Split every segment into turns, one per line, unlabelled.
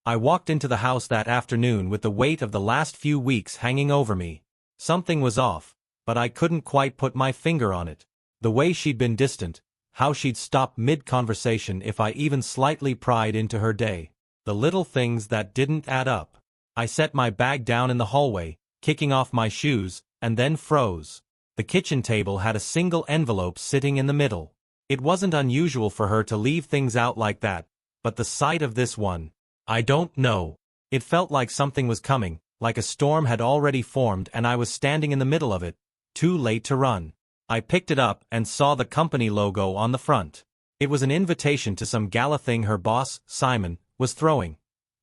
I walked into the house that afternoon with the weight of the last few weeks hanging over me. Something was off, but I couldn't quite put my finger on it. The way she'd been distant, how she'd stop mid-conversation if I even slightly pried into her day. The little things that didn't add up. I set my bag down in the hallway, kicking off my shoes, and then froze. The kitchen table had a single envelope sitting in the middle. It wasn't unusual for her to leave things out like that, but the sight of this one, I don't know. It felt like something was coming, like a storm had already formed and I was standing in the middle of it, too late to run. I picked it up and saw the company logo on the front. It was an invitation to some gala thing her boss, Simon, was throwing.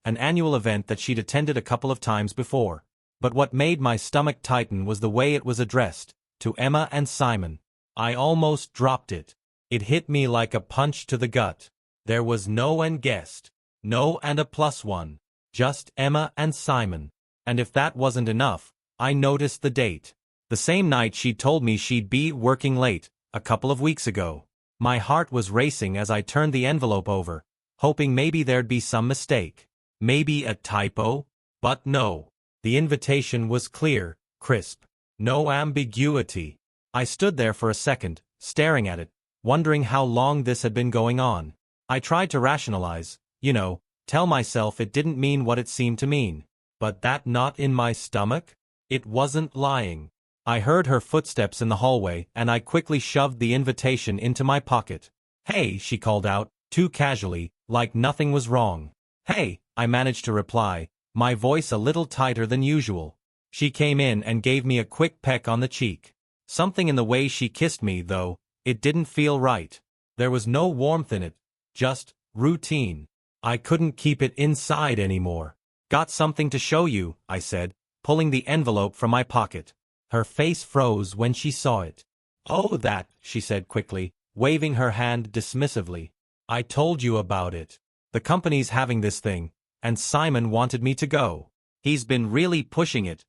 An annual event that she'd attended a couple of times before. But what made my stomach tighten was the way it was addressed, to Emma and Simon. I almost dropped it. It hit me like a punch to the gut. There was no and guest. No and a +1. Just Emma and Simon. And if that wasn't enough, I noticed the date. The same night she'd told me she'd be working late, a couple of weeks ago. My heart was racing as I turned the envelope over, hoping maybe there'd be some mistake. Maybe a typo? But no. The invitation was clear, crisp. No ambiguity. I stood there for a second, staring at it, wondering how long this had been going on. I tried to rationalize, tell myself it didn't mean what it seemed to mean. But that knot in my stomach? It wasn't lying. I heard her footsteps in the hallway and I quickly shoved the invitation into my pocket. "Hey," she called out, too casually, like nothing was wrong. "Hey," I managed to reply, my voice a little tighter than usual. She came in and gave me a quick peck on the cheek. Something in the way she kissed me, though, it didn't feel right. There was no warmth in it, just routine. I couldn't keep it inside anymore. "Got something to show you," I said, pulling the envelope from my pocket. Her face froze when she saw it. "Oh, that," she said quickly, waving her hand dismissively. "I told you about it. The company's having this thing, and Simon wanted me to go. He's been really pushing it,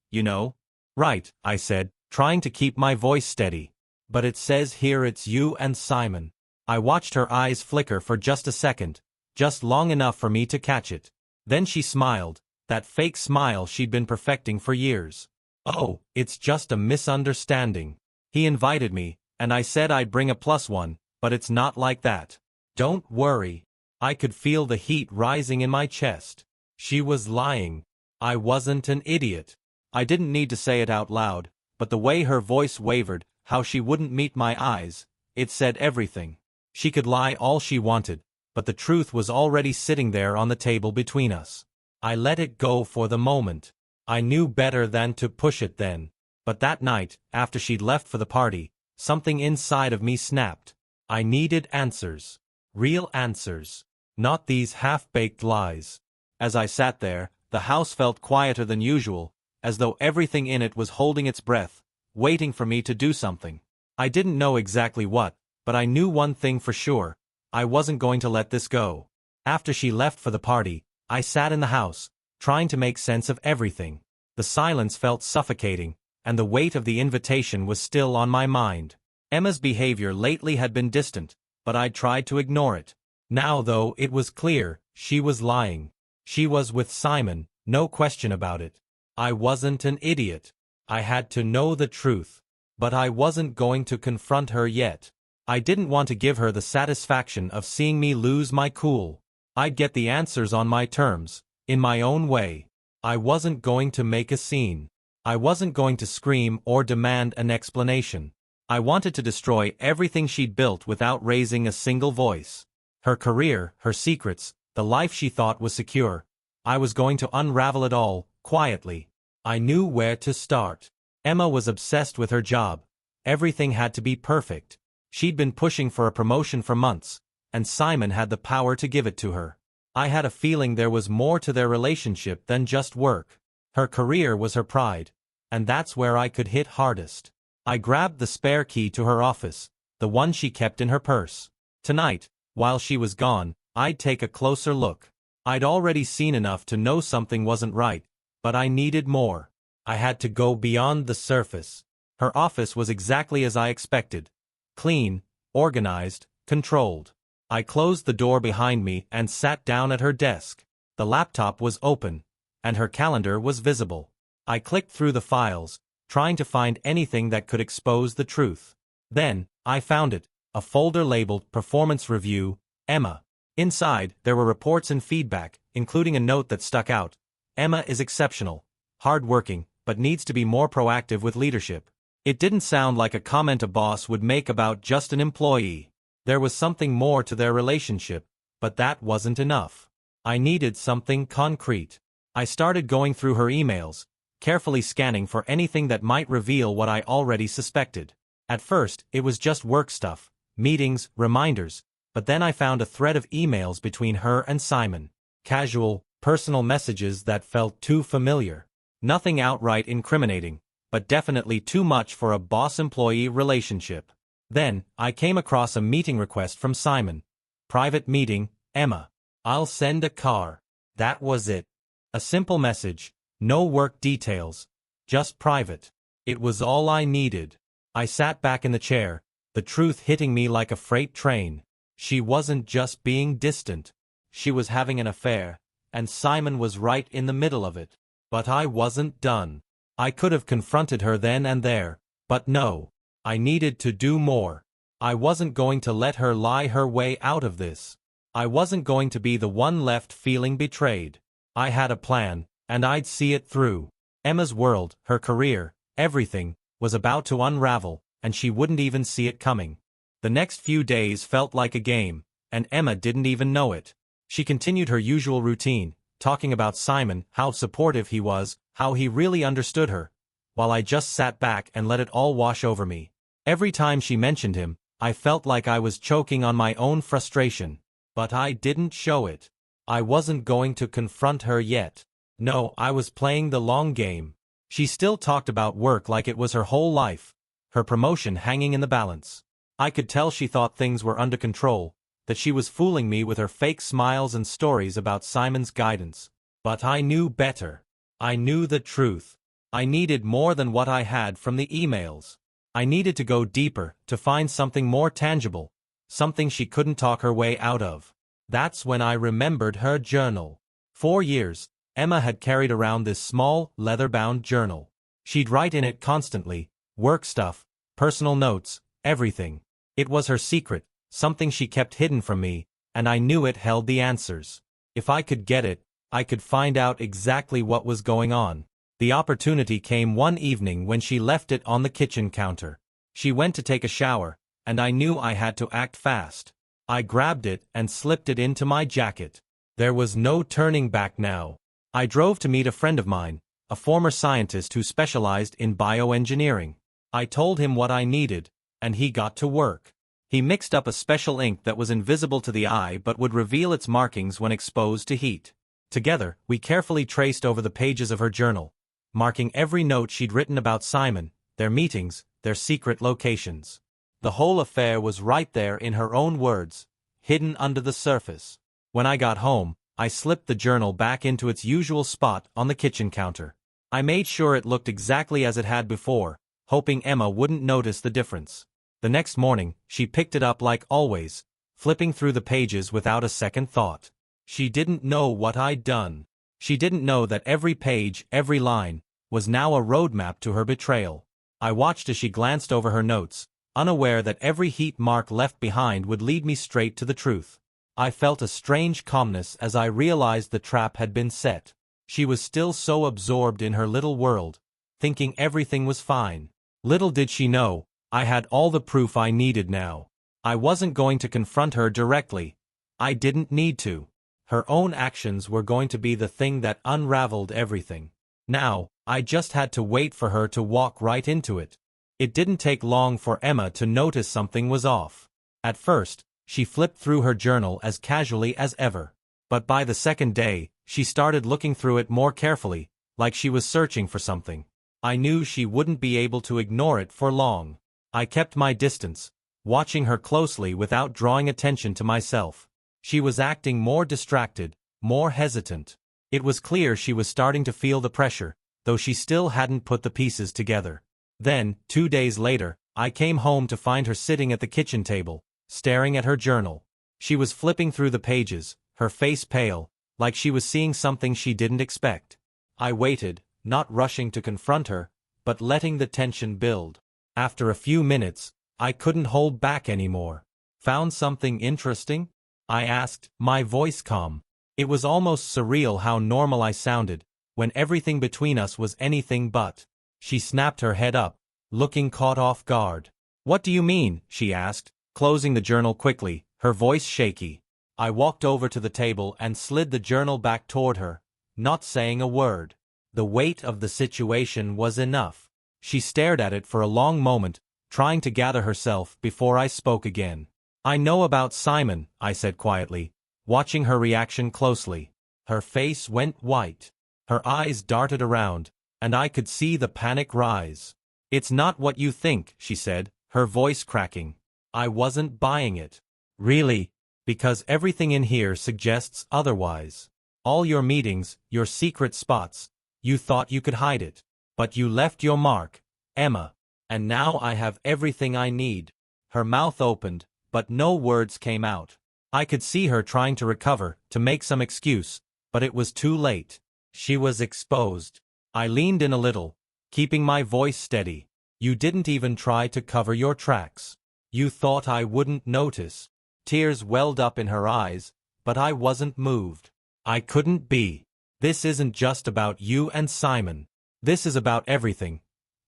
"Right," I said, trying to keep my voice steady. "But it says here it's you and Simon." I watched her eyes flicker for just a second, just long enough for me to catch it. Then she smiled, that fake smile she'd been perfecting for years. "Oh, it's just a misunderstanding. He invited me, and I said I'd bring a +1, but it's not like that. Don't worry." I could feel the heat rising in my chest. She was lying. I wasn't an idiot. I didn't need to say it out loud, but the way her voice wavered, how she wouldn't meet my eyes, it said everything. She could lie all she wanted, but the truth was already sitting there on the table between us. I let it go for the moment. I knew better than to push it then. But that night, after she'd left for the party, something inside of me snapped. I needed answers. Real answers. Not these half-baked lies. As I sat there, the house felt quieter than usual, as though everything in it was holding its breath, waiting for me to do something. I didn't know exactly what, but I knew one thing for sure. I wasn't going to let this go. After she left for the party, I sat in the house, trying to make sense of everything. The silence felt suffocating, and the weight of the invitation was still on my mind. Emma's behavior lately had been distant, but I'd tried to ignore it. Now, though, it was clear, she was lying. She was with Simon, no question about it. I wasn't an idiot. I had to know the truth. But I wasn't going to confront her yet. I didn't want to give her the satisfaction of seeing me lose my cool. I'd get the answers on my terms, in my own way. I wasn't going to make a scene. I wasn't going to scream or demand an explanation. I wanted to destroy everything she'd built without raising a single voice. Her career, her secrets, the life she thought was secure. I was going to unravel it all, quietly. I knew where to start. Emma was obsessed with her job. Everything had to be perfect. She'd been pushing for a promotion for months, and Simon had the power to give it to her. I had a feeling there was more to their relationship than just work. Her career was her pride, and that's where I could hit hardest. I grabbed the spare key to her office, the one she kept in her purse. Tonight, while she was gone, I'd take a closer look. I'd already seen enough to know something wasn't right, but I needed more. I had to go beyond the surface. Her office was exactly as I expected. Clean, organized, controlled. I closed the door behind me and sat down at her desk. The laptop was open, and her calendar was visible. I clicked through the files, trying to find anything that could expose the truth. Then, I found it, a folder labeled Performance Review, Emma. Inside, there were reports and feedback, including a note that stuck out. Emma is exceptional, hard-working, but needs to be more proactive with leadership. It didn't sound like a comment a boss would make about just an employee. There was something more to their relationship, but that wasn't enough. I needed something concrete. I started going through her emails, carefully scanning for anything that might reveal what I already suspected. At first, it was just work stuff, meetings, reminders, but then I found a thread of emails between her and Simon. Casual, personal messages that felt too familiar. Nothing outright incriminating, but definitely too much for a boss-employee relationship. Then, I came across a meeting request from Simon. Private meeting, Emma. I'll send a car. That was it. A simple message, no work details, just private. It was all I needed. I sat back in the chair, the truth hitting me like a freight train. She wasn't just being distant. She was having an affair, and Simon was right in the middle of it. But I wasn't done. I could have confronted her then and there, but no. I needed to do more. I wasn't going to let her lie her way out of this. I wasn't going to be the one left feeling betrayed. I had a plan, and I'd see it through. Emma's world, her career, everything, was about to unravel, and she wouldn't even see it coming. The next few days felt like a game, and Emma didn't even know it. She continued her usual routine, talking about Simon, how supportive he was, how he really understood her, while I just sat back and let it all wash over me. Every time she mentioned him, I felt like I was choking on my own frustration. But I didn't show it. I wasn't going to confront her yet. No, I was playing the long game. She still talked about work like it was her whole life, her promotion hanging in the balance. I could tell she thought things were under control, that she was fooling me with her fake smiles and stories about Simon's guidance. But I knew better. I knew the truth. I needed more than what I had from the emails. I needed to go deeper, to find something more tangible, something she couldn't talk her way out of. That's when I remembered her journal. 4 years, Emma had carried around this small, leather-bound journal. She'd write in it constantly, work stuff, personal notes, everything. It was her secret, something she kept hidden from me, and I knew it held the answers. If I could get it, I could find out exactly what was going on. The opportunity came one evening when she left it on the kitchen counter. She went to take a shower, and I knew I had to act fast. I grabbed it and slipped it into my jacket. There was no turning back now. I drove to meet a friend of mine, a former scientist who specialized in bioengineering. I told him what I needed, and he got to work. He mixed up a special ink that was invisible to the eye but would reveal its markings when exposed to heat. Together, we carefully traced over the pages of her journal, marking every note she'd written about Simon, their meetings, their secret locations. The whole affair was right there in her own words, hidden under the surface. When I got home, I slipped the journal back into its usual spot on the kitchen counter. I made sure it looked exactly as it had before, hoping Emma wouldn't notice the difference. The next morning, she picked it up like always, flipping through the pages without a second thought. She didn't know what I'd done. She didn't know that every page, every line, was now a roadmap to her betrayal. I watched as she glanced over her notes, unaware that every heat mark left behind would lead me straight to the truth. I felt a strange calmness as I realized the trap had been set. She was still so absorbed in her little world, thinking everything was fine. Little did she know, I had all the proof I needed now. I wasn't going to confront her directly. I didn't need to. Her own actions were going to be the thing that unraveled everything. Now, I just had to wait for her to walk right into it. It didn't take long for Emma to notice something was off. At first, she flipped through her journal as casually as ever. But by the second day, she started looking through it more carefully, like she was searching for something. I knew she wouldn't be able to ignore it for long. I kept my distance, watching her closely without drawing attention to myself. She was acting more distracted, more hesitant. It was clear she was starting to feel the pressure, though she still hadn't put the pieces together. Then, 2 days later, I came home to find her sitting at the kitchen table, staring at her journal. She was flipping through the pages, her face pale, like she was seeing something she didn't expect. I waited, not rushing to confront her, but letting the tension build. After a few minutes, I couldn't hold back anymore. "Found something interesting?" I asked, my voice calm. It was almost surreal how normal I sounded, when everything between us was anything but. She snapped her head up, looking caught off guard. "What do you mean?" she asked, closing the journal quickly, her voice shaky. I walked over to the table and slid the journal back toward her, not saying a word. The weight of the situation was enough. She stared at it for a long moment, trying to gather herself before I spoke again. "I know about Simon," I said quietly, watching her reaction closely. Her face went white. Her eyes darted around, and I could see the panic rise. "It's not what you think," she said, her voice cracking. I wasn't buying it. "Really? Because everything in here suggests otherwise. All your meetings, your secret spots, you thought you could hide it. But you left your mark, Emma. And now I have everything I need." Her mouth opened, but no words came out. I could see her trying to recover, to make some excuse, but it was too late. She was exposed. I leaned in a little, keeping my voice steady. "You didn't even try to cover your tracks. You thought I wouldn't notice." Tears welled up in her eyes, but I wasn't moved. I couldn't be. "This isn't just about you and Simon. This is about everything.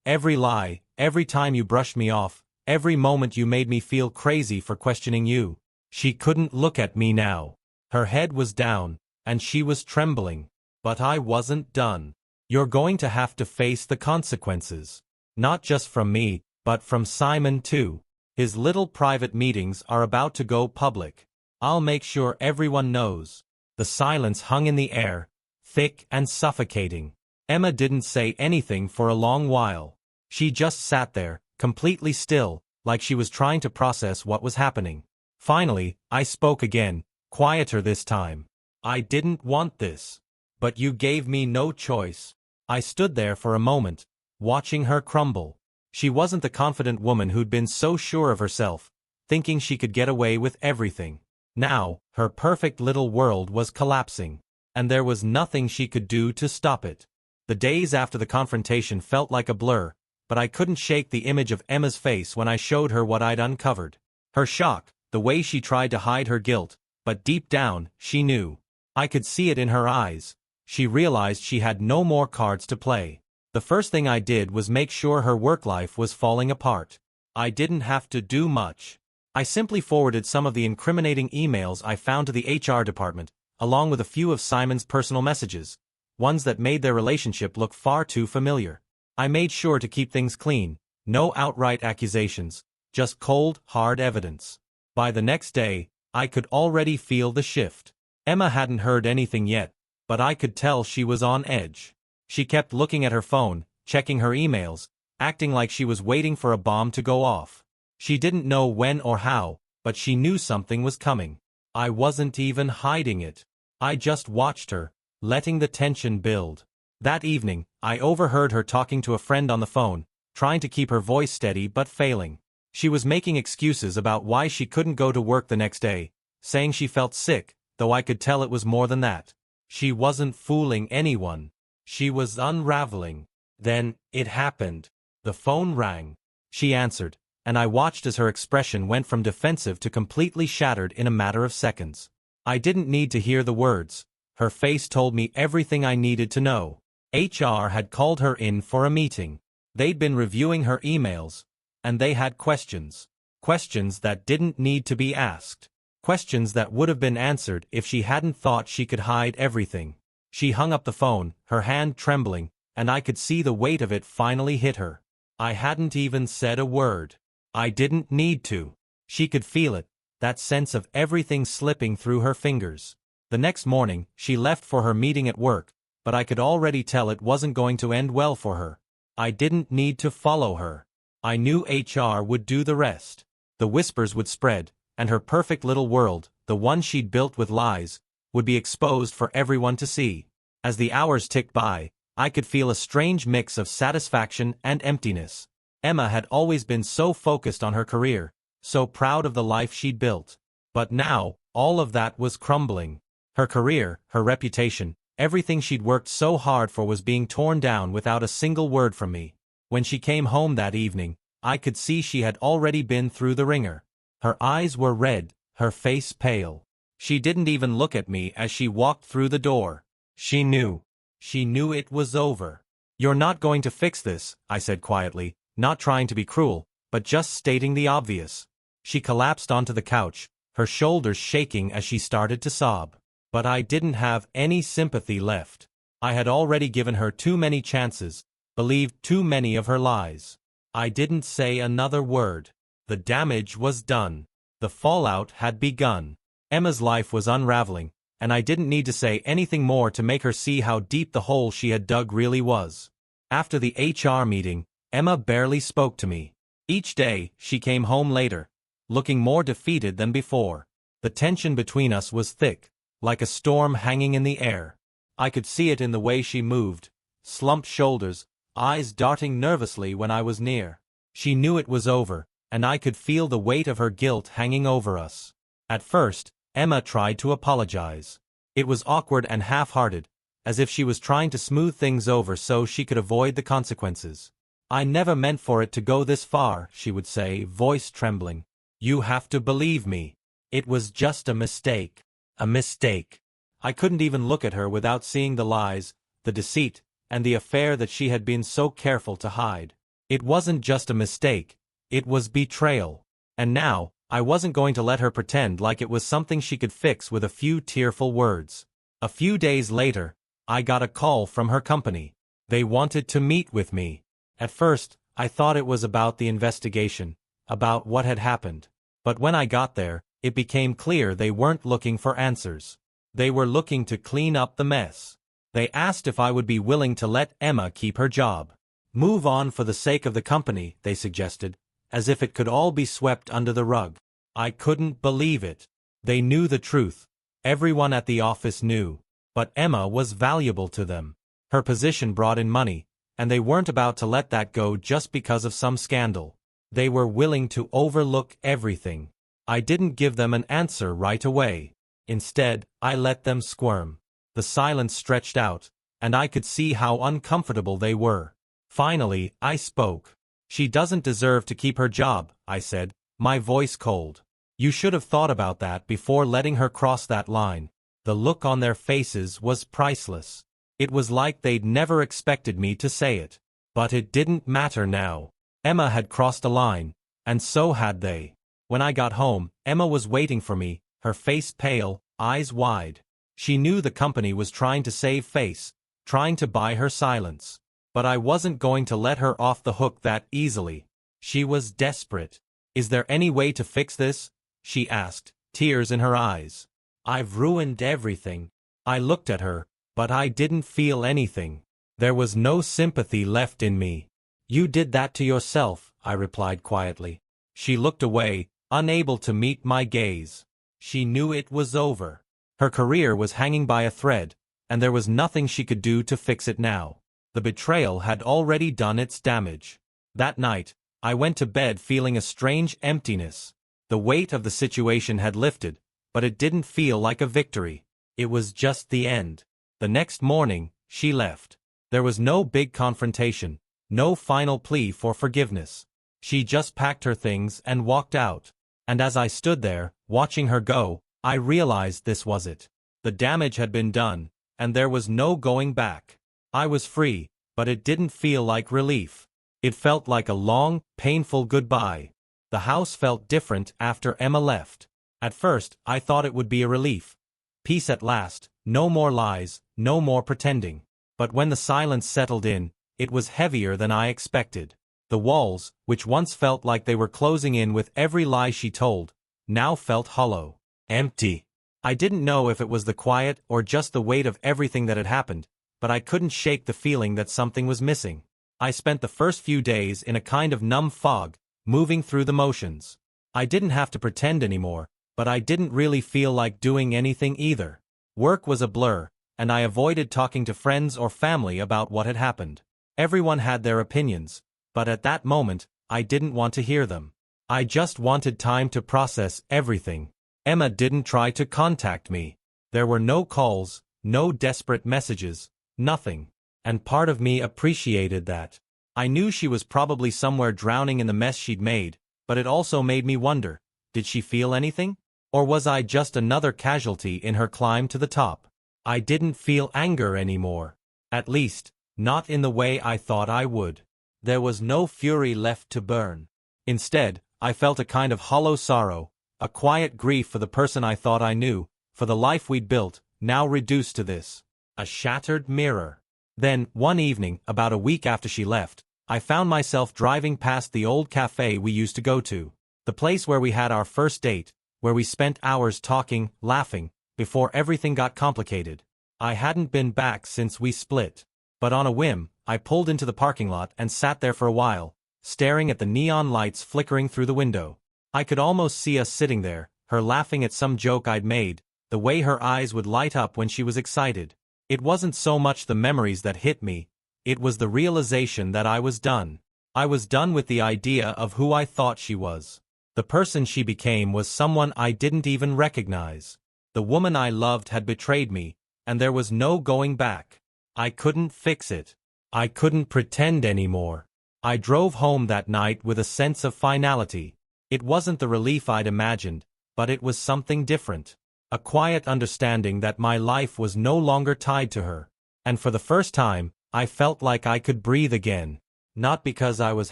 Every lie, every time you brushed me off, every moment you made me feel crazy for questioning you." She couldn't look at me now. Her head was down, and she was trembling. But I wasn't done. "You're going to have to face the consequences. Not just from me, but from Simon too. His little private meetings are about to go public. I'll make sure everyone knows." The silence hung in the air, thick and suffocating. Emma didn't say anything for a long while. She just sat there, completely still, like she was trying to process what was happening. Finally, I spoke again, quieter this time. "I didn't want this. But you gave me no choice." I stood there for a moment, watching her crumble. She wasn't the confident woman who'd been so sure of herself, thinking she could get away with everything. Now, her perfect little world was collapsing, and there was nothing she could do to stop it. The days after the confrontation felt like a blur, but I couldn't shake the image of Emma's face when I showed her what I'd uncovered. Her shock, the way she tried to hide her guilt, but deep down, she knew. I could see it in her eyes. She realized she had no more cards to play. The first thing I did was make sure her work life was falling apart. I didn't have to do much. I simply forwarded some of the incriminating emails I found to the HR department, along with a few of Simon's personal messages, ones that made their relationship look far too familiar. I made sure to keep things clean, no outright accusations, just cold, hard evidence. By the next day, I could already feel the shift. Emma hadn't heard anything yet, but I could tell she was on edge. She kept looking at her phone, checking her emails, acting like she was waiting for a bomb to go off. She didn't know when or how, but she knew something was coming. I wasn't even hiding it. I just watched her, letting the tension build. That evening, I overheard her talking to a friend on the phone, trying to keep her voice steady but failing. She was making excuses about why she couldn't go to work the next day, saying she felt sick, though I could tell it was more than that. She wasn't fooling anyone. She was unraveling. Then, it happened. The phone rang. She answered, and I watched as her expression went from defensive to completely shattered in a matter of seconds. I didn't need to hear the words. Her face told me everything I needed to know. HR had called her in for a meeting. They'd been reviewing her emails, and they had questions. Questions that didn't need to be asked. Questions that would have been answered if she hadn't thought she could hide everything. She hung up the phone, her hand trembling, and I could see the weight of it finally hit her. I hadn't even said a word. I didn't need to. She could feel it, that sense of everything slipping through her fingers. The next morning, she left for her meeting at work, but I could already tell it wasn't going to end well for her. I didn't need to follow her. I knew HR would do the rest. The whispers would spread, and her perfect little world, the one she'd built with lies, would be exposed for everyone to see. As the hours ticked by, I could feel a strange mix of satisfaction and emptiness. Emma had always been so focused on her career, so proud of the life she'd built. But now, all of that was crumbling. Her career, her reputation, everything she'd worked so hard for was being torn down without a single word from me. When she came home that evening, I could see she had already been through the ringer. Her eyes were red, her face pale. She didn't even look at me as she walked through the door. She knew. She knew it was over. "You're not going to fix this," I said quietly, not trying to be cruel, but just stating the obvious. She collapsed onto the couch, her shoulders shaking as she started to sob. But I didn't have any sympathy left. I had already given her too many chances, believed too many of her lies. I didn't say another word. The damage was done. The fallout had begun. Emma's life was unraveling, and I didn't need to say anything more to make her see how deep the hole she had dug really was. After the HR meeting, Emma barely spoke to me. Each day, she came home later, looking more defeated than before. The tension between us was thick, like a storm hanging in the air. I could see it in the way she moved, slumped shoulders, eyes darting nervously when I was near. She knew it was over, and I could feel the weight of her guilt hanging over us. At first, Emma tried to apologize. It was awkward and half-hearted, as if she was trying to smooth things over so she could avoid the consequences. "I never meant for it to go this far," she would say, voice trembling. "You have to believe me. It was just a mistake. A mistake." I couldn't even look at her without seeing the lies, the deceit, and the affair that she had been so careful to hide. It wasn't just a mistake, it was betrayal. And now, I wasn't going to let her pretend like it was something she could fix with a few tearful words. A few days later, I got a call from her company. They wanted to meet with me. At first, I thought it was about the investigation, about what had happened. But when I got there, it became clear they weren't looking for answers. They were looking to clean up the mess. They asked if I would be willing to let Emma keep her job. Move on for the sake of the company, they suggested, as if it could all be swept under the rug. I couldn't believe it. They knew the truth. Everyone at the office knew. But Emma was valuable to them. Her position brought in money, and they weren't about to let that go just because of some scandal. They were willing to overlook everything. I didn't give them an answer right away. Instead, I let them squirm. The silence stretched out, and I could see how uncomfortable they were. Finally, I spoke. "She doesn't deserve to keep her job," I said, my voice cold. "You should have thought about that before letting her cross that line." The look on their faces was priceless. It was like they'd never expected me to say it. But it didn't matter now. Emma had crossed a line, and so had they. When I got home, Emma was waiting for me, her face pale, eyes wide. She knew the company was trying to save face, trying to buy her silence. But I wasn't going to let her off the hook that easily. She was desperate. "Is there any way to fix this?" she asked, tears in her eyes. "I've ruined everything." I looked at her, but I didn't feel anything. There was no sympathy left in me. "You did that to yourself," I replied quietly. She looked away, unable to meet my gaze. She knew it was over. Her career was hanging by a thread, and there was nothing she could do to fix it now. The betrayal had already done its damage. That night, I went to bed feeling a strange emptiness. The weight of the situation had lifted, but it didn't feel like a victory. It was just the end. The next morning, she left. There was no big confrontation, no final plea for forgiveness. She just packed her things and walked out. And as I stood there, watching her go, I realized this was it. The damage had been done, and there was no going back. I was free, but it didn't feel like relief. It felt like a long, painful goodbye. The house felt different after Emma left. At first, I thought it would be a relief. Peace at last, no more lies, no more pretending. But when the silence settled in, it was heavier than I expected. The walls, which once felt like they were closing in with every lie she told, now felt hollow, empty. I didn't know if it was the quiet or just the weight of everything that had happened, but I couldn't shake the feeling that something was missing. I spent the first few days in a kind of numb fog, moving through the motions. I didn't have to pretend anymore, but I didn't really feel like doing anything either. Work was a blur, and I avoided talking to friends or family about what had happened. Everyone had their opinions, but at that moment, I didn't want to hear them. I just wanted time to process everything. Emma didn't try to contact me. There were no calls, no desperate messages, nothing. And part of me appreciated that. I knew she was probably somewhere drowning in the mess she'd made, but it also made me wonder, did she feel anything? Or was I just another casualty in her climb to the top? I didn't feel anger anymore. At least, not in the way I thought I would. There was no fury left to burn. Instead, I felt a kind of hollow sorrow, a quiet grief for the person I thought I knew, for the life we'd built, now reduced to this. A shattered mirror. Then, one evening, about a week after she left, I found myself driving past the old cafe we used to go to. The place where we had our first date, where we spent hours talking, laughing, before everything got complicated. I hadn't been back since we split. But on a whim, I pulled into the parking lot and sat there for a while, staring at the neon lights flickering through the window. I could almost see us sitting there, her laughing at some joke I'd made, the way her eyes would light up when she was excited. It wasn't so much the memories that hit me, it was the realization that I was done. I was done with the idea of who I thought she was. The person she became was someone I didn't even recognize. The woman I loved had betrayed me, and there was no going back. I couldn't fix it. I couldn't pretend anymore. I drove home that night with a sense of finality. It wasn't the relief I'd imagined, but it was something different. A quiet understanding that my life was no longer tied to her. And for the first time, I felt like I could breathe again. Not because I was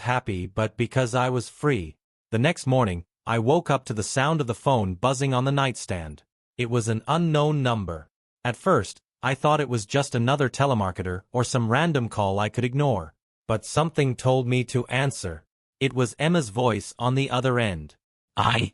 happy, but because I was free. The next morning, I woke up to the sound of the phone buzzing on the nightstand. It was an unknown number. At first, I thought it was just another telemarketer or some random call I could ignore. But something told me to answer. It was Emma's voice on the other end. I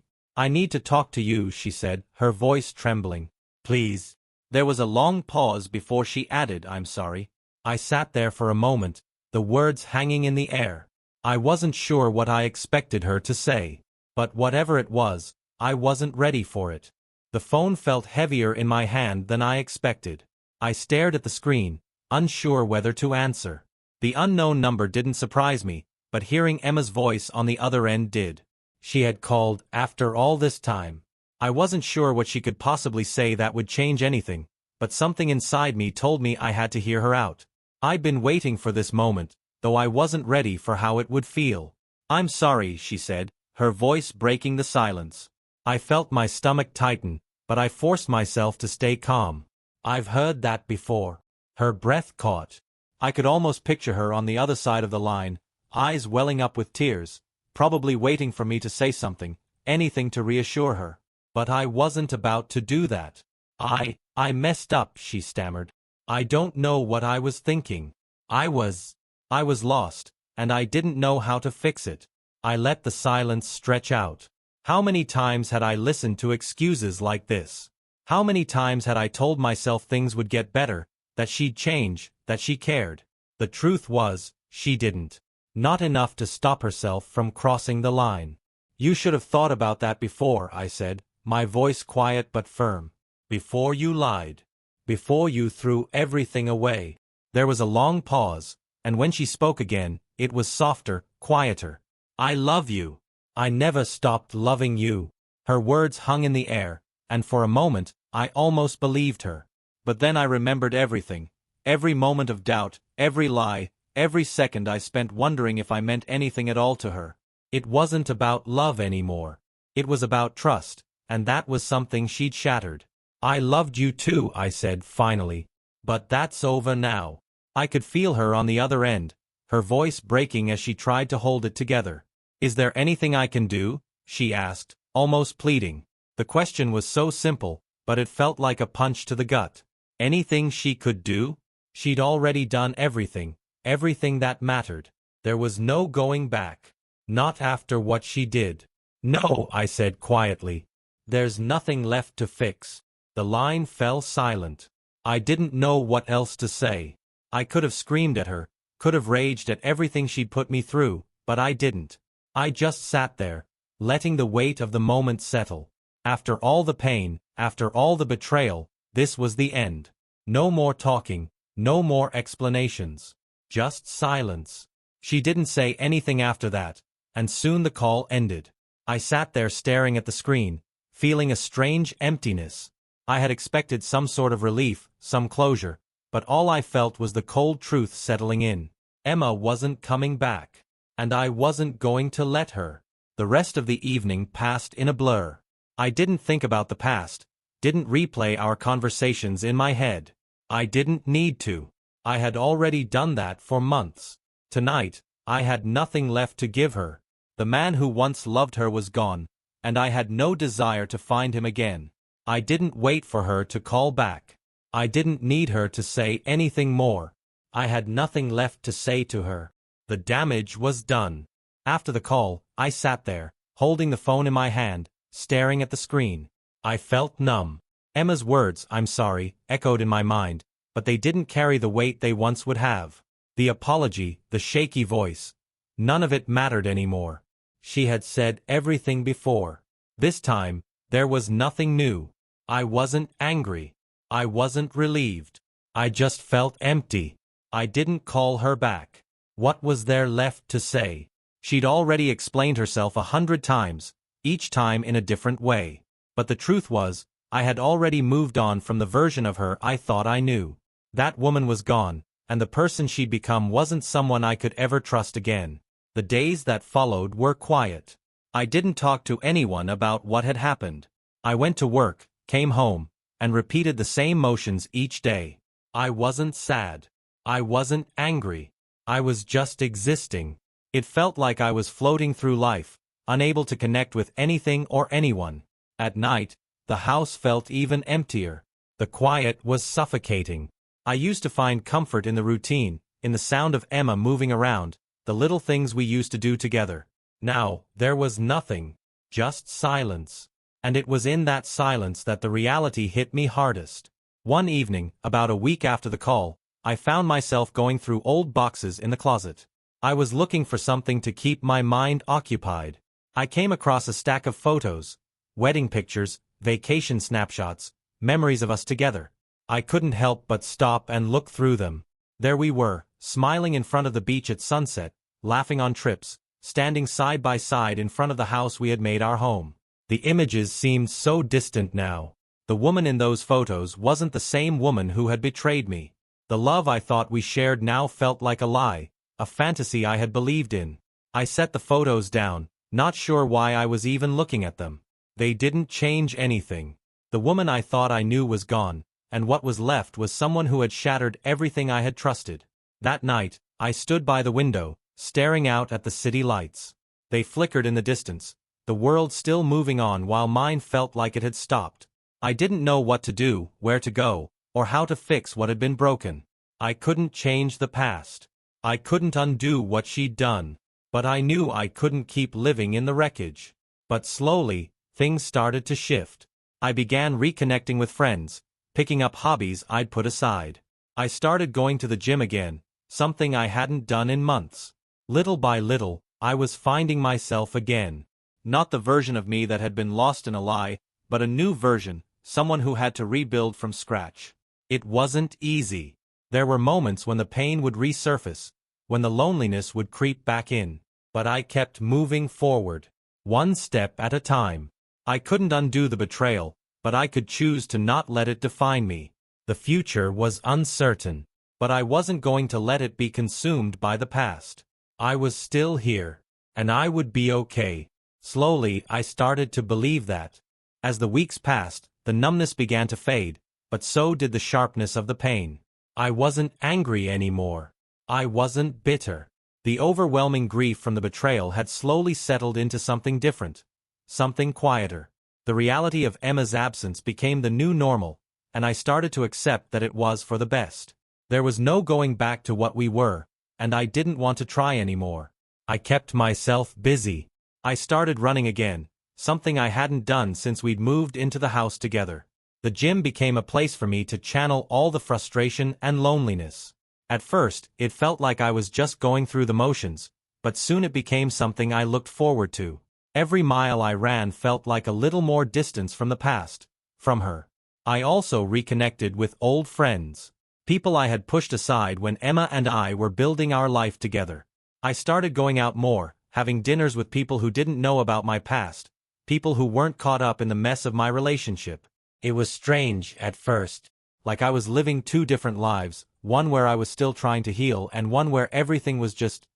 need to talk to you, she said, her voice trembling. Please. There was a long pause before she added, I'm sorry. I sat there for a moment, the words hanging in the air. I wasn't sure what I expected her to say. But whatever it was, I wasn't ready for it. The phone felt heavier in my hand than I expected. I stared at the screen, unsure whether to answer. The unknown number didn't surprise me, but hearing Emma's voice on the other end did. She had called after all this time. I wasn't sure what she could possibly say that would change anything, but something inside me told me I had to hear her out. I'd been waiting for this moment, though I wasn't ready for how it would feel. I'm sorry, she said, her voice breaking the silence. I felt my stomach tighten, but I forced myself to stay calm. I've heard that before. Her breath caught. I could almost picture her on the other side of the line, eyes welling up with tears, probably waiting for me to say something, anything to reassure her. But I wasn't about to do that. I messed up, she stammered. I don't know what I was thinking. I was lost, and I didn't know how to fix it. I let the silence stretch out. How many times had I listened to excuses like this? How many times had I told myself things would get better, that she'd change, that she cared? The truth was, she didn't. Not enough to stop herself from crossing the line. You should have thought about that before, I said, my voice quiet but firm. Before you lied. Before you threw everything away. There was a long pause, and when she spoke again, it was softer, quieter. I love you. I never stopped loving you. Her words hung in the air, and for a moment, I almost believed her. But then I remembered everything. Every moment of doubt, every lie, every second I spent wondering if I meant anything at all to her. It wasn't about love anymore. It was about trust, and that was something she'd shattered. I loved you too, I said finally. But that's over now. I could feel her on the other end, her voice breaking as she tried to hold it together. Is there anything I can do? She asked, almost pleading. The question was so simple, but it felt like a punch to the gut. Anything she could do? She'd already done everything, everything that mattered. There was no going back. Not after what she did. No, I said quietly. There's nothing left to fix. The line fell silent. I didn't know what else to say. I could have screamed at her, could have raged at everything she'd put me through, but I didn't. I just sat there, letting the weight of the moment settle. After all the pain, after all the betrayal, this was the end. No more talking, no more explanations. Just silence. She didn't say anything after that, and soon the call ended. I sat there staring at the screen, feeling a strange emptiness. I had expected some sort of relief, some closure, but all I felt was the cold truth settling in. Emma wasn't coming back. And I wasn't going to let her. The rest of the evening passed in a blur. I didn't think about the past, didn't replay our conversations in my head. I didn't need to. I had already done that for months. Tonight, I had nothing left to give her. The man who once loved her was gone, and I had no desire to find him again. I didn't wait for her to call back. I didn't need her to say anything more. I had nothing left to say to her. The damage was done. After the call, I sat there, holding the phone in my hand, staring at the screen. I felt numb. Emma's words, "I'm sorry," echoed in my mind, but they didn't carry the weight they once would have. The apology, the shaky voice, none of it mattered anymore. She had said everything before. This time, there was nothing new. I wasn't angry. I wasn't relieved. I just felt empty. I didn't call her back. What was there left to say? She'd already explained herself 100 times, each time in a different way. But the truth was, I had already moved on from the version of her I thought I knew. That woman was gone, and the person she'd become wasn't someone I could ever trust again. The days that followed were quiet. I didn't talk to anyone about what had happened. I went to work, came home, and repeated the same motions each day. I wasn't sad. I wasn't angry. I was just existing. It felt like I was floating through life, unable to connect with anything or anyone. At night, the house felt even emptier. The quiet was suffocating. I used to find comfort in the routine, in the sound of Emma moving around, the little things we used to do together. Now, there was nothing. Just silence. And it was in that silence that the reality hit me hardest. One evening, about a week after the call, I found myself going through old boxes in the closet. I was looking for something to keep my mind occupied. I came across a stack of photos, wedding pictures, vacation snapshots, memories of us together. I couldn't help but stop and look through them. There we were, smiling in front of the beach at sunset, laughing on trips, standing side by side in front of the house we had made our home. The images seemed so distant now. The woman in those photos wasn't the same woman who had betrayed me. The love I thought we shared now felt like a lie, a fantasy I had believed in. I set the photos down, not sure why I was even looking at them. They didn't change anything. The woman I thought I knew was gone, and what was left was someone who had shattered everything I had trusted. That night, I stood by the window, staring out at the city lights. They flickered in the distance, the world still moving on while mine felt like it had stopped. I didn't know what to do, where to go, or how to fix what had been broken. I couldn't change the past. I couldn't undo what she'd done. But I knew I couldn't keep living in the wreckage. But slowly, things started to shift. I began reconnecting with friends, picking up hobbies I'd put aside. I started going to the gym again, something I hadn't done in months. Little by little, I was finding myself again. Not the version of me that had been lost in a lie, but a new version, someone who had to rebuild from scratch. It wasn't easy. There were moments when the pain would resurface, when the loneliness would creep back in. But I kept moving forward, one step at a time. I couldn't undo the betrayal, but I could choose to not let it define me. The future was uncertain, but I wasn't going to let it be consumed by the past. I was still here, and I would be okay. Slowly, I started to believe that. As the weeks passed, the numbness began to fade, but so did the sharpness of the pain. I wasn't angry anymore. I wasn't bitter. The overwhelming grief from the betrayal had slowly settled into something different, something quieter. The reality of Emma's absence became the new normal, and I started to accept that it was for the best. There was no going back to what we were, and I didn't want to try anymore. I kept myself busy. I started running again, something I hadn't done since we'd moved into the house together. The gym became a place for me to channel all the frustration and loneliness. At first, it felt like I was just going through the motions, but soon it became something I looked forward to. Every mile I ran felt like a little more distance from the past, from her. I also reconnected with old friends, people I had pushed aside when Emma and I were building our life together. I started going out more, having dinners with people who didn't know about my past, people who weren't caught up in the mess of my relationship. It was strange at first, like I was living two different lives, one where I was still trying to heal and one where everything was just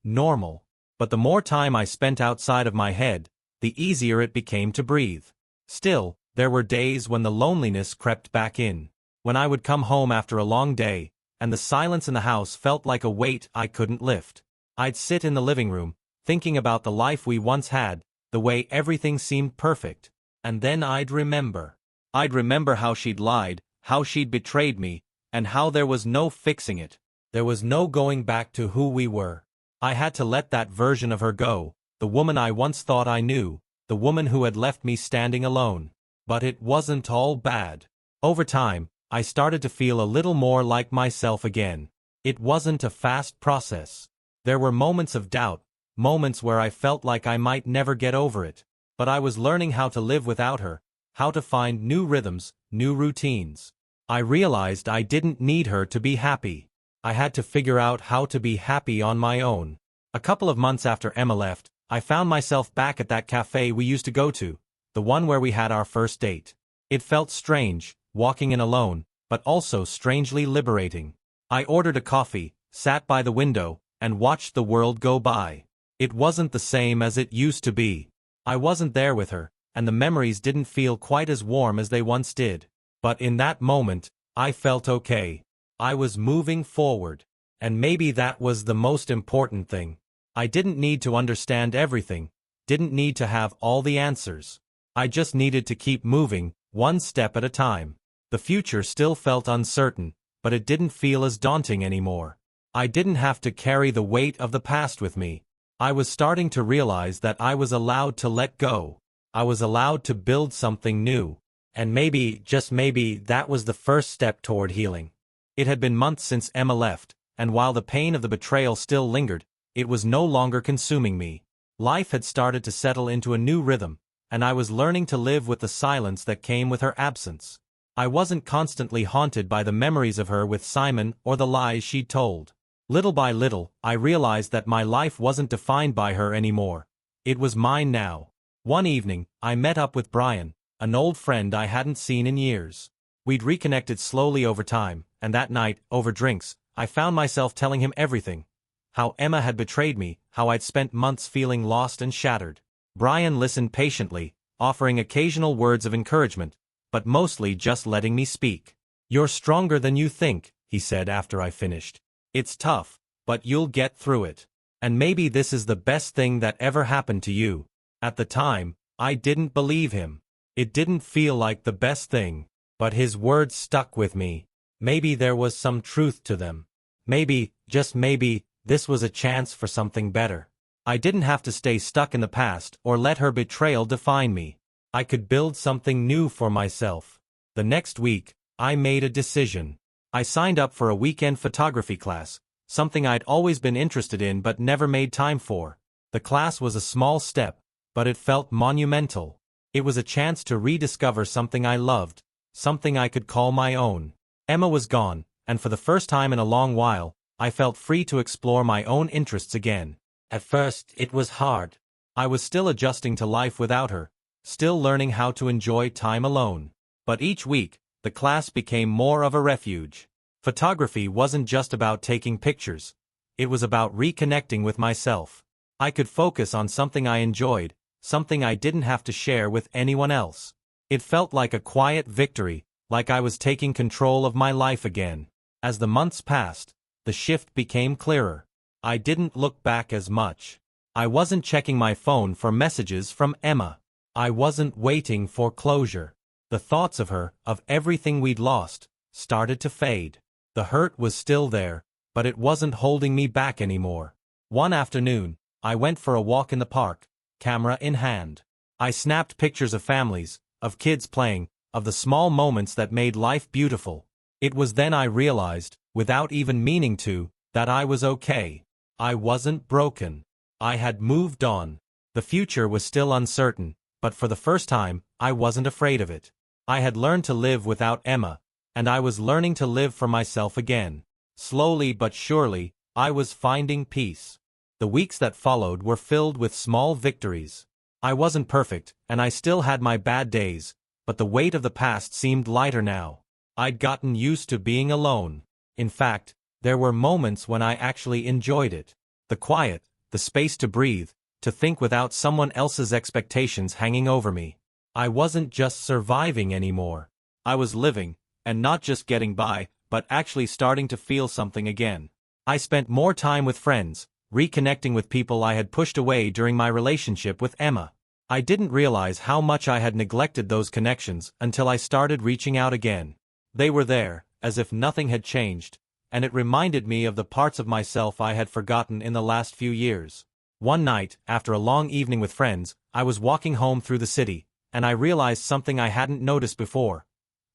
normal. But the more time I spent outside of my head, the easier it became to breathe. Still, there were days when the loneliness crept back in. When I would come home after a long day, and the silence in the house felt like a weight I couldn't lift. I'd sit in the living room, thinking about the life we once had, the way everything seemed perfect. And then I'd remember how she'd lied, how she'd betrayed me, and how there was no fixing it. There was no going back to who we were. I had to let that version of her go, the woman I once thought I knew, the woman who had left me standing alone. But it wasn't all bad. Over time, I started to feel a little more like myself again. It wasn't a fast process. There were moments of doubt, moments where I felt like I might never get over it. But I was learning how to live without her, how to find new rhythms, new routines. I realized I didn't need her to be happy. I had to figure out how to be happy on my own. A couple of months after Emma left, I found myself back at that cafe we used to go to, the one where we had our first date. It felt strange, walking in alone, but also strangely liberating. I ordered a coffee, sat by the window, and watched the world go by. It wasn't the same as it used to be. I wasn't there with her, and the memories didn't feel quite as warm as they once did. But in that moment, I felt okay. I was moving forward. And maybe that was the most important thing. I didn't need to understand everything, didn't need to have all the answers. I just needed to keep moving, one step at a time. The future still felt uncertain, but it didn't feel as daunting anymore. I didn't have to carry the weight of the past with me. I was starting to realize that I was allowed to let go. I was allowed to build something new. And maybe, just maybe, that was the first step toward healing. It had been months since Emma left, and while the pain of the betrayal still lingered, it was no longer consuming me. Life had started to settle into a new rhythm, and I was learning to live with the silence that came with her absence. I wasn't constantly haunted by the memories of her with Simon or the lies she'd told. Little by little, I realized that my life wasn't defined by her anymore. It was mine now. One evening, I met up with Brian, an old friend I hadn't seen in years. We'd reconnected slowly over time, and that night, over drinks, I found myself telling him everything. How Emma had betrayed me, how I'd spent months feeling lost and shattered. Brian listened patiently, offering occasional words of encouragement, but mostly just letting me speak. "You're stronger than you think," he said after I finished. "It's tough, but you'll get through it. And maybe this is the best thing that ever happened to you." At the time, I didn't believe him. It didn't feel like the best thing, but his words stuck with me. Maybe there was some truth to them. Maybe, just maybe, this was a chance for something better. I didn't have to stay stuck in the past or let her betrayal define me. I could build something new for myself. The next week, I made a decision. I signed up for a weekend photography class, something I'd always been interested in but never made time for. The class was a small step, but it felt monumental. It was a chance to rediscover something I loved, something I could call my own. Emma was gone, and for the first time in a long while, I felt free to explore my own interests again. At first, it was hard. I was still adjusting to life without her, still learning how to enjoy time alone. But each week, the class became more of a refuge. Photography wasn't just about taking pictures. It was about reconnecting with myself. I could focus on something I enjoyed, something I didn't have to share with anyone else. It felt like a quiet victory, like I was taking control of my life again. As the months passed, the shift became clearer. I didn't look back as much. I wasn't checking my phone for messages from Emma. I wasn't waiting for closure. The thoughts of her, of everything we'd lost, started to fade. The hurt was still there, but it wasn't holding me back anymore. One afternoon, I went for a walk in the park, camera in hand. I snapped pictures of families, of kids playing, of the small moments that made life beautiful. It was then I realized, without even meaning to, that I was okay. I wasn't broken. I had moved on. The future was still uncertain, but for the first time, I wasn't afraid of it. I had learned to live without Emma, and I was learning to live for myself again. Slowly but surely, I was finding peace. The weeks that followed were filled with small victories. I wasn't perfect, and I still had my bad days, but the weight of the past seemed lighter now. I'd gotten used to being alone. In fact, there were moments when I actually enjoyed it. The quiet, the space to breathe, to think without someone else's expectations hanging over me. I wasn't just surviving anymore. I was living, and not just getting by, but actually starting to feel something again. I spent more time with friends, reconnecting with people I had pushed away during my relationship with Emma. I didn't realize how much I had neglected those connections until I started reaching out again. They were there, as if nothing had changed, and it reminded me of the parts of myself I had forgotten in the last few years. One night, after a long evening with friends, I was walking home through the city, and I realized something I hadn't noticed before.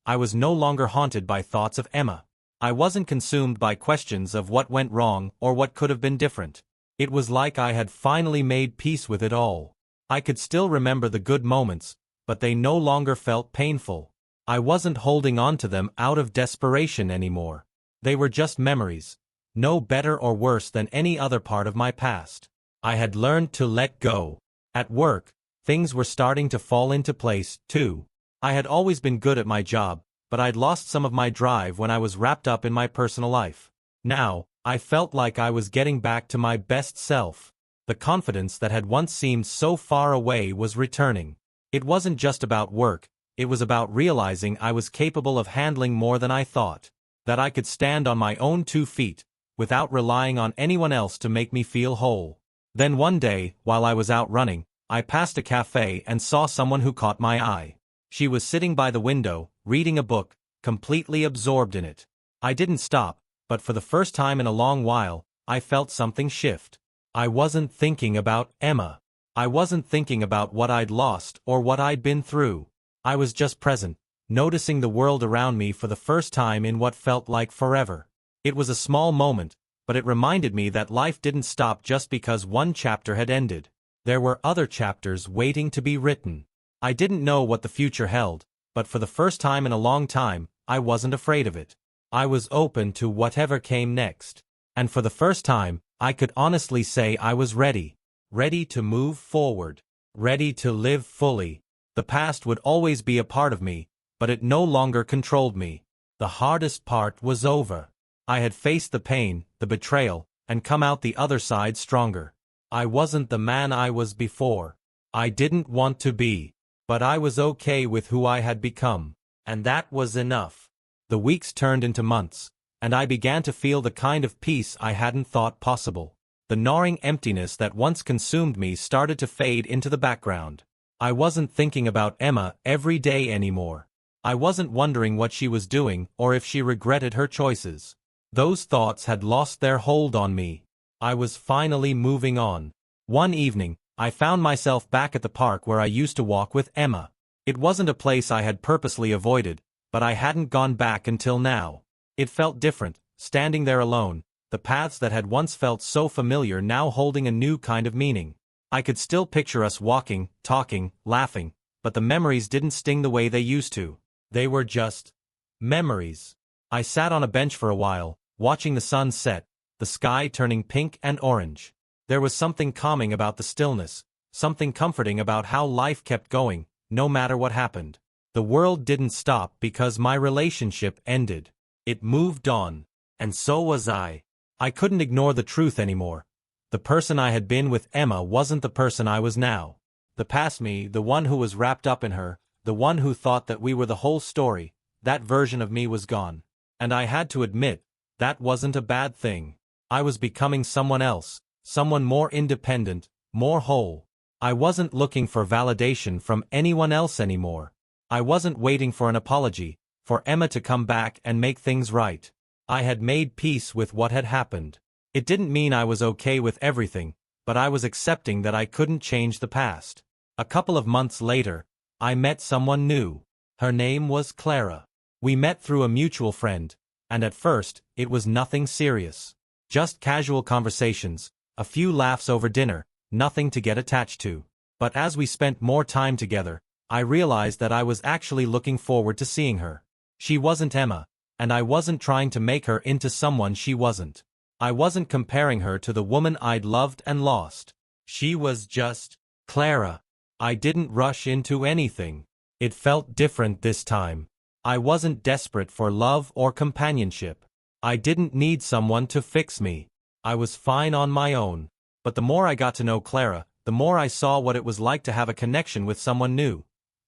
I was no longer haunted by thoughts of Emma. I wasn't consumed by questions of what went wrong or what could have been different. It was like I had finally made peace with it all. I could still remember the good moments, but they no longer felt painful. I wasn't holding on to them out of desperation anymore. They were just memories, no better or worse than any other part of my past. I had learned to let go. At work, things were starting to fall into place, too. I had always been good at my job, but I'd lost some of my drive when I was wrapped up in my personal life. Now, I felt like I was getting back to my best self. The confidence that had once seemed so far away was returning. It wasn't just about work, it was about realizing I was capable of handling more than I thought. That I could stand on my own 2 feet, without relying on anyone else to make me feel whole. Then one day, while I was out running, I passed a cafe and saw someone who caught my eye. She was sitting by the window, reading a book, completely absorbed in it. I didn't stop, but for the first time in a long while, I felt something shift. I wasn't thinking about Emma. I wasn't thinking about what I'd lost or what I'd been through. I was just present, noticing the world around me for the first time in what felt like forever. It was a small moment, but it reminded me that life didn't stop just because one chapter had ended. There were other chapters waiting to be written. I didn't know what the future held, but for the first time in a long time, I wasn't afraid of it. I was open to whatever came next. And for the first time, I could honestly say I was ready. Ready to move forward. Ready to live fully. The past would always be a part of me, but it no longer controlled me. The hardest part was over. I had faced the pain, the betrayal, and come out the other side stronger. I wasn't the man I was before. I didn't want to be. But I was okay with who I had become. And that was enough. The weeks turned into months, and I began to feel the kind of peace I hadn't thought possible. The gnawing emptiness that once consumed me started to fade into the background. I wasn't thinking about Emma every day anymore. I wasn't wondering what she was doing or if she regretted her choices. Those thoughts had lost their hold on me. I was finally moving on. One evening, I found myself back at the park where I used to walk with Emma. It wasn't a place I had purposely avoided, but I hadn't gone back until now. It felt different, standing there alone, the paths that had once felt so familiar now holding a new kind of meaning. I could still picture us walking, talking, laughing, but the memories didn't sting the way they used to. They were just memories. I sat on a bench for a while, watching the sun set, the sky turning pink and orange. There was something calming about the stillness, something comforting about how life kept going, no matter what happened. The world didn't stop because my relationship ended. It moved on. And so was I. I couldn't ignore the truth anymore. The person I had been with Emma wasn't the person I was now. The past me, the one who was wrapped up in her, the one who thought that we were the whole story, that version of me was gone. And I had to admit, that wasn't a bad thing. I was becoming someone else. Someone more independent, more whole. I wasn't looking for validation from anyone else anymore. I wasn't waiting for an apology, for Emma to come back and make things right. I had made peace with what had happened. It didn't mean I was okay with everything, but I was accepting that I couldn't change the past. A couple of months later, I met someone new. Her name was Clara. We met through a mutual friend, and at first, it was nothing serious. Just casual conversations. A few laughs over dinner, nothing to get attached to. But as we spent more time together, I realized that I was actually looking forward to seeing her. She wasn't Emma, and I wasn't trying to make her into someone she wasn't. I wasn't comparing her to the woman I'd loved and lost. She was just Clara. I didn't rush into anything. It felt different this time. I wasn't desperate for love or companionship. I didn't need someone to fix me. I was fine on my own. But the more I got to know Clara, the more I saw what it was like to have a connection with someone new.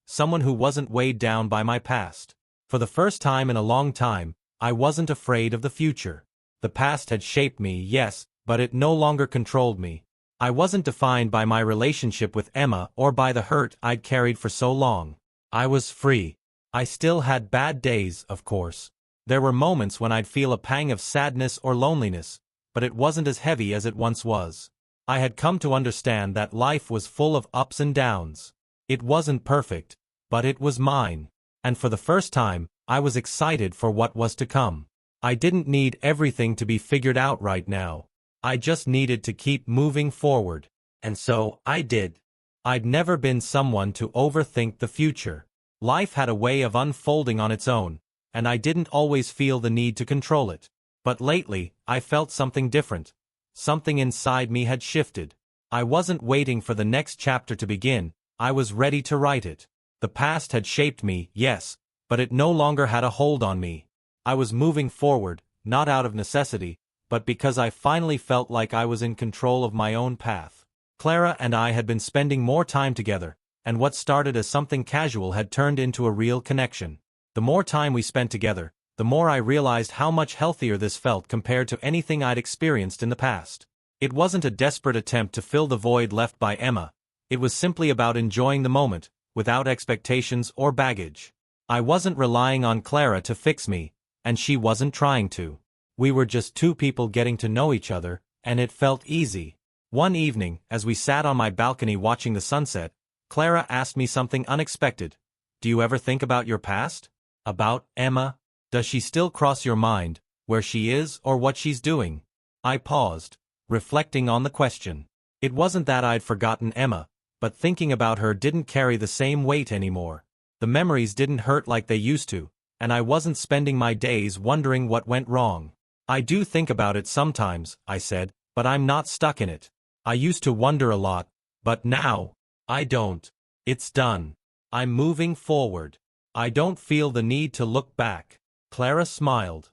Someone who wasn't weighed down by my past. For the first time in a long time, I wasn't afraid of the future. The past had shaped me, yes, but it no longer controlled me. I wasn't defined by my relationship with Emma or by the hurt I'd carried for so long. I was free. I still had bad days, of course. There were moments when I'd feel a pang of sadness or loneliness, but it wasn't as heavy as it once was. I had come to understand that life was full of ups and downs. It wasn't perfect, but it was mine. And for the first time, I was excited for what was to come. I didn't need everything to be figured out right now. I just needed to keep moving forward. And so, I did. I'd never been someone to overthink the future. Life had a way of unfolding on its own, and I didn't always feel the need to control it. But lately, I felt something different. Something inside me had shifted. I wasn't waiting for the next chapter to begin, I was ready to write it. The past had shaped me, yes, but it no longer had a hold on me. I was moving forward, not out of necessity, but because I finally felt like I was in control of my own path. Clara and I had been spending more time together, and what started as something casual had turned into a real connection. The more time we spent together, the more I realized how much healthier this felt compared to anything I'd experienced in the past. It wasn't a desperate attempt to fill the void left by Emma. It was simply about enjoying the moment, without expectations or baggage. I wasn't relying on Clara to fix me, and she wasn't trying to. We were just two people getting to know each other, and it felt easy. One evening, as we sat on my balcony watching the sunset, Clara asked me something unexpected. "Do you ever think about your past? About Emma? Does she still cross your mind, where she is or what she's doing?" I paused, reflecting on the question. It wasn't that I'd forgotten Emma, but thinking about her didn't carry the same weight anymore. The memories didn't hurt like they used to, and I wasn't spending my days wondering what went wrong. "I do think about it sometimes," I said, "but I'm not stuck in it. I used to wonder a lot, but now, I don't. It's done. I'm moving forward. I don't feel the need to look back." Clara smiled,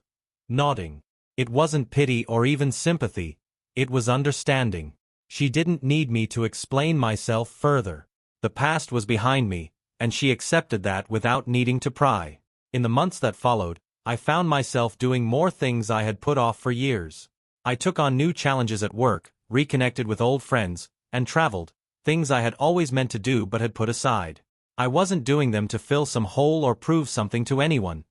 nodding. It wasn't pity or even sympathy, it was understanding. She didn't need me to explain myself further. The past was behind me, and she accepted that without needing to pry. In the months that followed, I found myself doing more things I had put off for years. I took on new challenges at work, reconnected with old friends, and traveled, things I had always meant to do but had put aside. I wasn't doing them to fill some hole or prove something to anyone.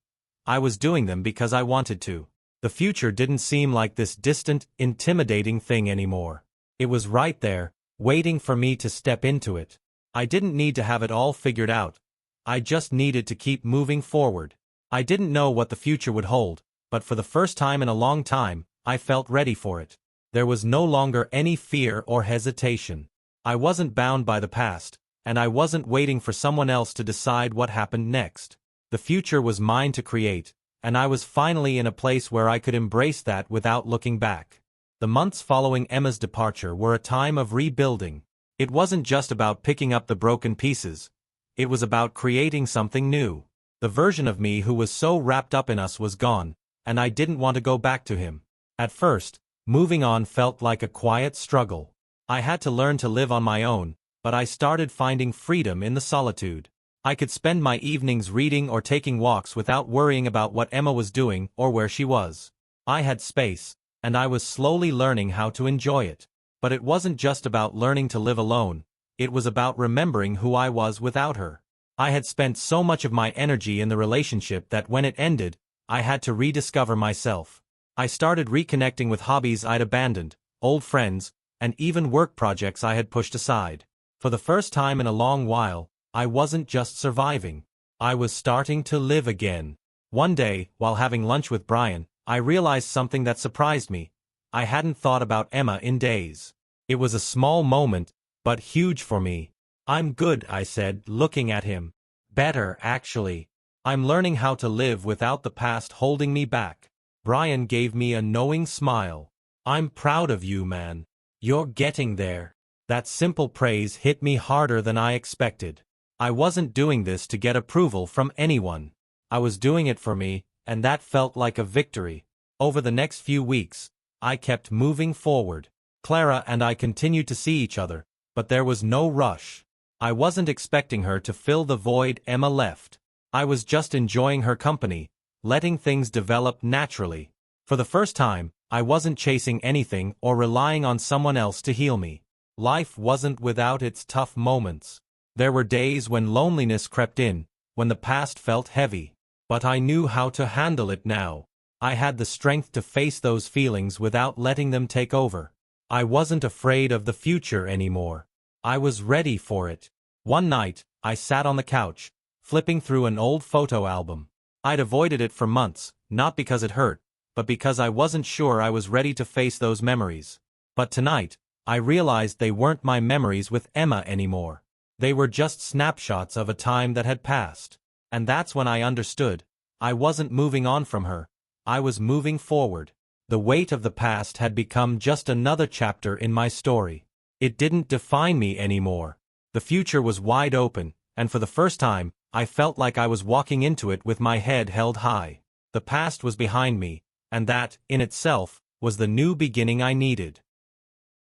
I was doing them because I wanted to. The future didn't seem like this distant, intimidating thing anymore. It was right there, waiting for me to step into it. I didn't need to have it all figured out. I just needed to keep moving forward. I didn't know what the future would hold, but for the first time in a long time, I felt ready for it. There was no longer any fear or hesitation. I wasn't bound by the past, and I wasn't waiting for someone else to decide what happened next. The future was mine to create, and I was finally in a place where I could embrace that without looking back. The months following Emma's departure were a time of rebuilding. It wasn't just about picking up the broken pieces. It was about creating something new. The version of me who was so wrapped up in us was gone, and I didn't want to go back to him. At first, moving on felt like a quiet struggle. I had to learn to live on my own, but I started finding freedom in the solitude. I could spend my evenings reading or taking walks without worrying about what Emma was doing or where she was. I had space, and I was slowly learning how to enjoy it. But it wasn't just about learning to live alone, it was about remembering who I was without her. I had spent so much of my energy in the relationship that when it ended, I had to rediscover myself. I started reconnecting with hobbies I'd abandoned, old friends, and even work projects I had pushed aside. For the first time in a long while, I wasn't just surviving. I was starting to live again. One day, while having lunch with Brian, I realized something that surprised me. I hadn't thought about Emma in days. It was a small moment, but huge for me. "I'm good," I said, looking at him. "Better, actually. I'm learning how to live without the past holding me back." Brian gave me a knowing smile. "I'm proud of you, man. You're getting there." That simple praise hit me harder than I expected. I wasn't doing this to get approval from anyone. I was doing it for me, and that felt like a victory. Over the next few weeks, I kept moving forward. Clara and I continued to see each other, but there was no rush. I wasn't expecting her to fill the void Emma left. I was just enjoying her company, letting things develop naturally. For the first time, I wasn't chasing anything or relying on someone else to heal me. Life wasn't without its tough moments. There were days when loneliness crept in, when the past felt heavy. But I knew how to handle it now. I had the strength to face those feelings without letting them take over. I wasn't afraid of the future anymore. I was ready for it. One night, I sat on the couch, flipping through an old photo album. I'd avoided it for months, not because it hurt, but because I wasn't sure I was ready to face those memories. But tonight, I realized they weren't my memories with Emma anymore. They were just snapshots of a time that had passed. And that's when I understood. I wasn't moving on from her. I was moving forward. The weight of the past had become just another chapter in my story. It didn't define me anymore. The future was wide open, and for the first time, I felt like I was walking into it with my head held high. The past was behind me, and that, in itself, was the new beginning I needed.